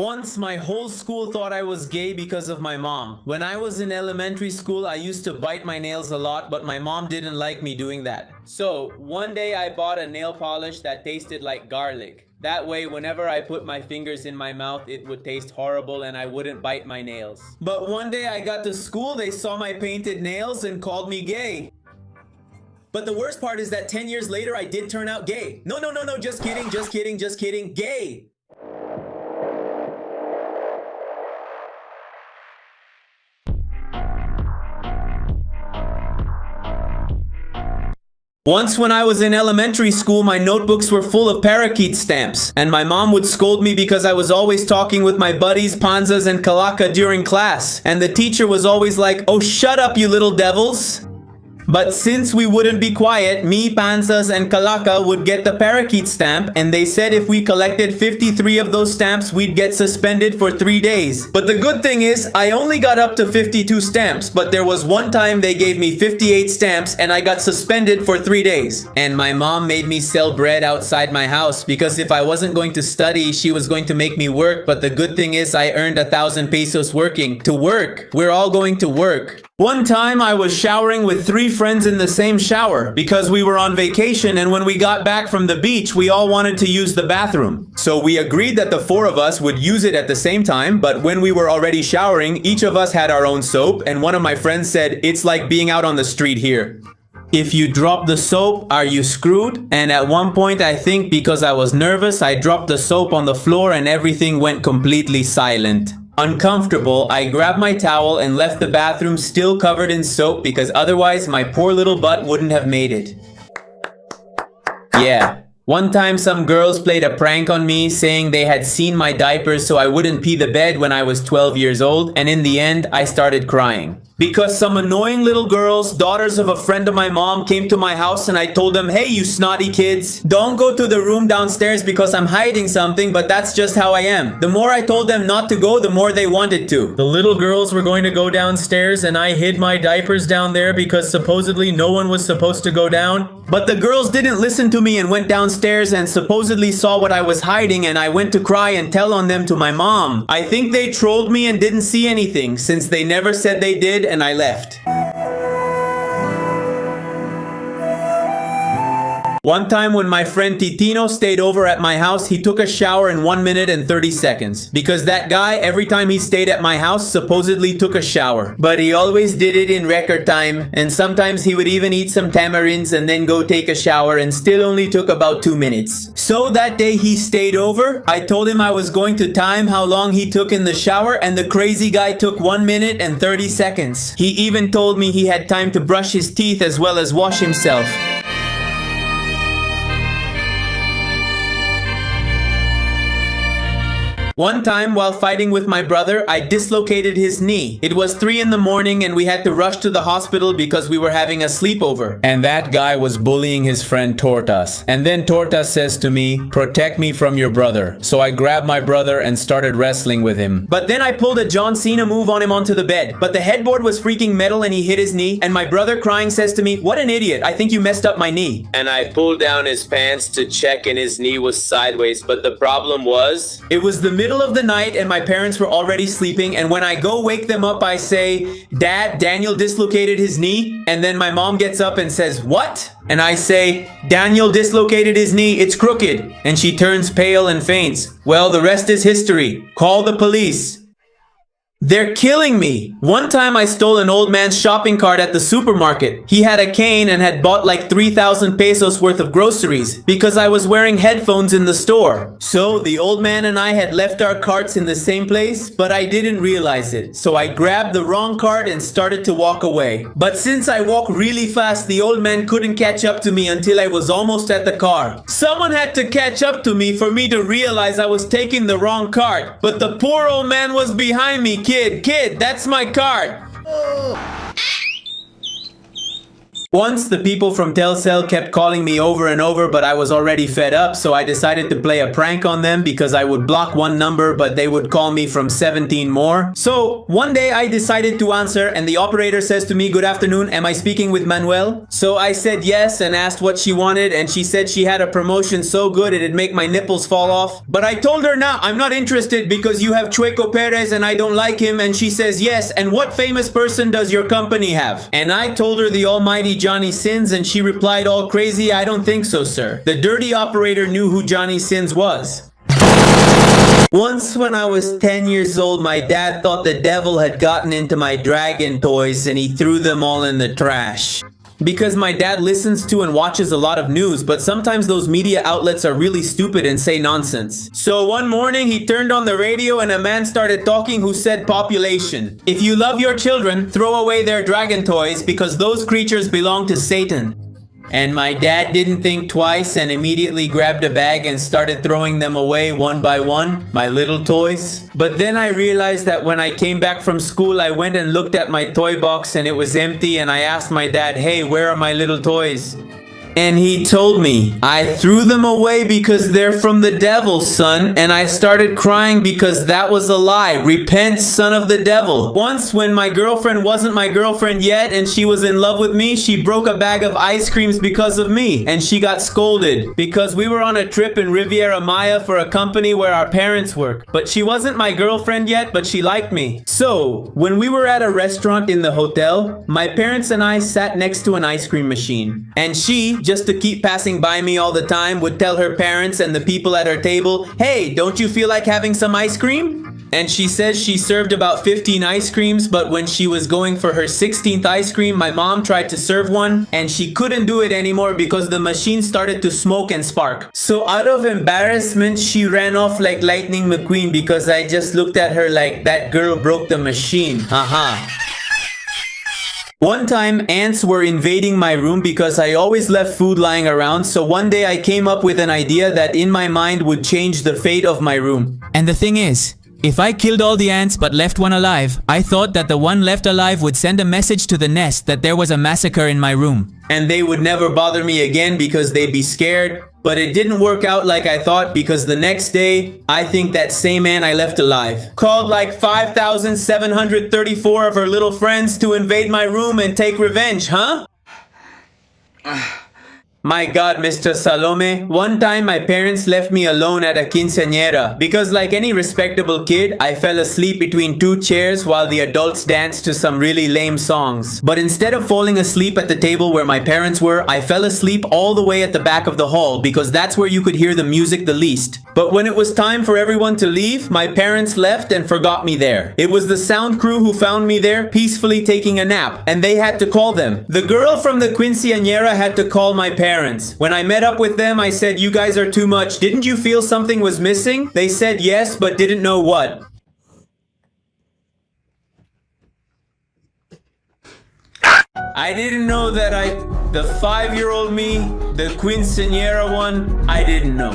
Once my whole school thought I was gay because of my mom. When I was in elementary school, I used to bite my nails a lot, but my mom didn't like me doing that. So one day I bought a nail polish that tasted like garlic. That way, whenever I put my fingers in my mouth, it would taste horrible and I wouldn't bite my nails. But one day I got to school, they saw my painted nails and called me gay. But the worst part is that 10 years later, I did turn out gay. No, just kidding, gay. Once when I was in elementary school, my notebooks were full of parakeet stamps, and my mom would scold me because I was always talking with my buddies Panzas and Kalaka during class, and the teacher was always like, "Oh, shut up, you little devils." But since we wouldn't be quiet, me, Panzas, and Kalaka would get the parakeet stamp, and they said if we collected 53 of those stamps, we'd get suspended for 3 days. But the good thing is, I only got up to 52 stamps, but there was one time they gave me 58 stamps, and I got suspended for 3 days. And my mom made me sell bread outside my house, because if I wasn't going to study, she was going to make me work. But the good thing is, I earned 1,000 pesos working. To work. We're all going to work. One time I was showering with 3 friends in the same shower because we were on vacation, and when we got back from the beach, we all wanted to use the bathroom. So we agreed that the 4 of us would use it at the same time, but when we were already showering, each of us had our own soap, and one of my friends said, "It's like being out on the street here. If you drop the soap, are you screwed?" And at one point, I think because I was nervous, I dropped the soap on the floor and everything went completely silent. Uncomfortable, I grabbed my towel and left the bathroom still covered in soap because otherwise my poor little butt wouldn't have made it. Yeah. One time some girls played a prank on me saying they had seen my diapers so I wouldn't pee the bed when I was 12 years old, and in the end I started crying. Because some annoying little girls, daughters of a friend of my mom, came to my house and I told them, "Hey, you snotty kids, don't go to the room downstairs because I'm hiding something, but that's just how I am." The more I told them not to go, the more they wanted to. The little girls were going to go downstairs and I hid my diapers down there because supposedly no one was supposed to go down. But the girls didn't listen to me and went downstairs and supposedly saw what I was hiding, and I went to cry and tell on them to my mom. I think they trolled me and didn't see anything since they never said they did, and I left. One time when my friend Titino stayed over at my house, he took a shower in 1 minute and 30 seconds. Because that guy, every time he stayed at my house, supposedly took a shower. But he always did it in record time, and sometimes he would even eat some tamarinds and then go take a shower and still only took about 2 minutes. So that day he stayed over, I told him I was going to time how long he took in the shower, and the crazy guy took 1 minute and 30 seconds. He even told me he had time to brush his teeth as well as wash himself. One time, while fighting with my brother, I dislocated his knee. It was 3 in the morning and we had to rush to the hospital because we were having a sleepover. And that guy was bullying his friend Tortas. And then Tortas says to me, "Protect me from your brother." So I grabbed my brother and started wrestling with him. But then I pulled a John Cena move on him onto the bed. But the headboard was freaking metal and he hit his knee. And my brother, crying, says to me, "What an idiot, I think you messed up my knee." And I pulled down his pants to check and his knee was sideways. But the problem was, it was the middle of the night and my parents were already sleeping, and when I go wake them up, I say, "Dad, Daniel dislocated his knee." And then my mom gets up and says, "What?" And I say, "Daniel dislocated his knee, it's crooked." And she turns pale and faints. Well, the rest is history. Call the police. They're killing me. One time I stole an old man's shopping cart at the supermarket. He had a cane and had bought like 3,000 pesos worth of groceries because I was wearing headphones in the store. So the old man and I had left our carts in the same place, but I didn't realize it. So I grabbed the wrong cart and started to walk away. But since I walk really fast, the old man couldn't catch up to me until I was almost at the car. Someone had to catch up to me for me to realize I was taking the wrong cart. But the poor old man was behind me. Kid, that's my card. Once, the people from Telcel kept calling me over and over, but I was already fed up, so I decided to play a prank on them because I would block one number, but they would call me from 17 more. So, one day I decided to answer, and the operator says to me, "Good afternoon, am I speaking with Manuel?" So I said yes and asked what she wanted, and she said she had a promotion so good it'd make my nipples fall off. But I told her, "Nah, I'm not interested because you have Chueco Perez and I don't like him," and she says, "Yes, and what famous person does your company have?" And I told her the almighty Johnny Sins, and she replied all crazy, "I don't think so, sir." The dirty operator knew who Johnny Sins was. Once when I was 10 years old, my dad thought the devil had gotten into my dragon toys and he threw them all in the trash. Because my dad listens to and watches a lot of news, but sometimes those media outlets are really stupid and say nonsense. So one morning he turned on the radio and a man started talking who said, "Population. If you love your children, throw away their dragon toys because those creatures belong to Satan." And my dad didn't think twice and immediately grabbed a bag and started throwing them away one by one, my little toys. But then I realized that when I came back from school, I went and looked at my toy box and it was empty, and I asked my dad, "Hey, where are my little toys?" And he told me, "I threw them away because they're from the devil, son." And I started crying because that was a lie. Repent, son of the devil. Once when my girlfriend wasn't my girlfriend yet and she was in love with me, she broke a bag of ice creams because of me. And she got scolded because we were on a trip in Riviera Maya for a company where our parents work. But she wasn't my girlfriend yet, but she liked me. So, when we were at a restaurant in the hotel, my parents and I sat next to an ice cream machine. And she, just to keep passing by me all the time, would tell her parents and the people at her table, "Hey, don't you feel like having some ice cream?" And she says she served about 15 ice creams, but when she was going for her 16th ice cream, my mom tried to serve one, and she couldn't do it anymore because the machine started to smoke and spark. So out of embarrassment, she ran off like Lightning McQueen because I just looked at her like, "That girl broke the machine, haha." One time, ants were invading my room because I always left food lying around, so one day I came up with an idea that in my mind would change the fate of my room. And the thing is, if I killed all the ants but left one alive, I thought that the one left alive would send a message to the nest that there was a massacre in my room. And they would never bother me again because they'd be scared. But it didn't work out like I thought because the next day, I think that same ant I left alive called like 5,734 of her little friends to invade my room and take revenge, huh? My God, Mr. Salome, one time my parents left me alone at a quinceañera because like any respectable kid, I fell asleep between two chairs while the adults danced to some really lame songs. But instead of falling asleep at the table where my parents were, I fell asleep all the way at the back of the hall because that's where you could hear the music the least. But when it was time for everyone to leave, my parents left and forgot me there. It was the sound crew who found me there peacefully taking a nap, and they had to call them. The girl from the quinceañera had to call my parents. When I met up with them, I said, "You guys are too much. Didn't you feel something was missing?" They said yes, but didn't know what. I didn't know that the 5-year-old me, the quinceañera one, I didn't know.